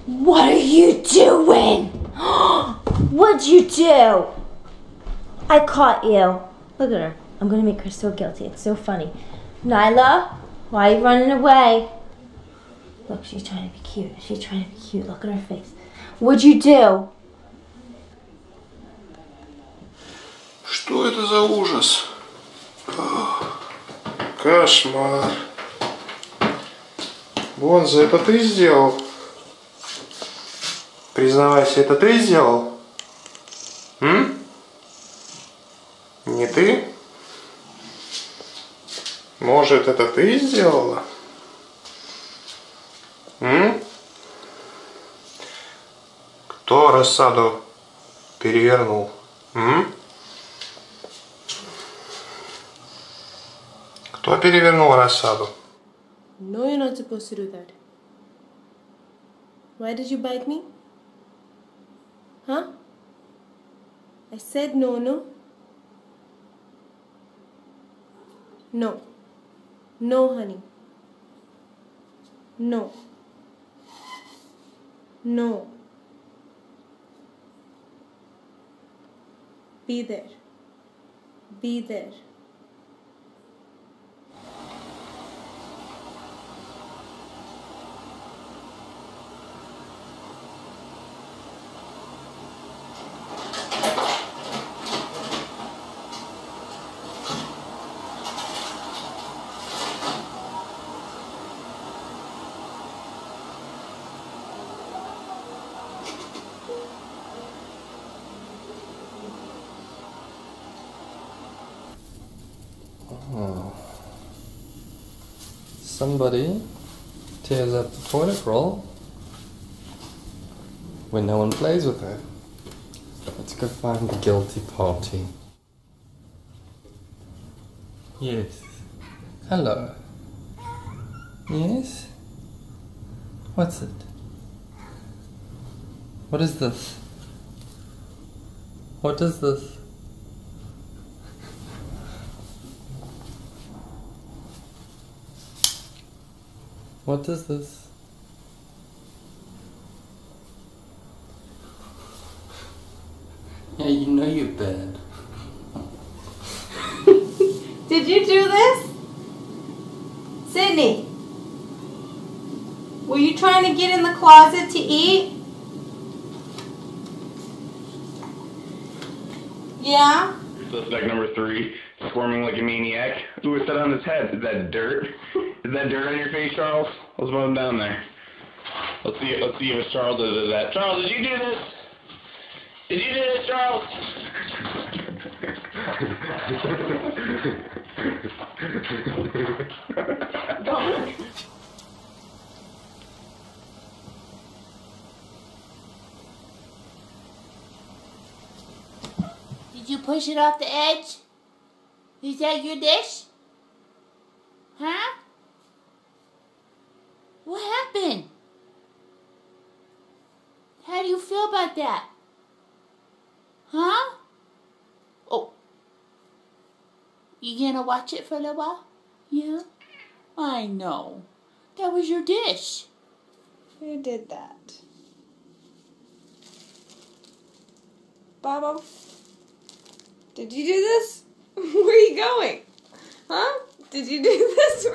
What are you doing? What'd you do? I caught you. Look at her. I'm gonna make her so guilty. It's so funny. Nyla, why are you running away? Look, she's trying to be cute. She's trying to be cute. Look at her face. What'd you do? Что это за ужас? Кошмар. Бонза, это ты сделал? Признавайся, это ты сделал? Не ты? Может, это ты сделала? Кто рассаду перевернул? Кто перевернул рассаду? No, you're not supposed to do that. Why did you bite me? Huh? I said no, no? No. No, honey. No. No. Be there. Be there. Somebody tears up the toilet roll when no one plays with it. Let's go find the guilty party. Yes. Hello. Yes? What's it? What is this? What is this? What is this? Yeah, you know you're bad. Did you do this? Sydney, were you trying to get in the closet to eat? Yeah? Suspect number 3, squirming like a maniac. Ooh, it's that on his head. Is that dirt? Is that dirt on your face, Charles? Let's put him down there. Let's see if it's Charles that did that. Charles, did you do this? Did you do this, Charles? Did you push it off the edge? Is that your dish? Huh? What happened? How do you feel about that? Huh? Oh. You gonna watch it for a little while? Yeah? I know. That was your dish. Who did that? Bobo? Did you do this? Where are you going? Huh? Did you do this?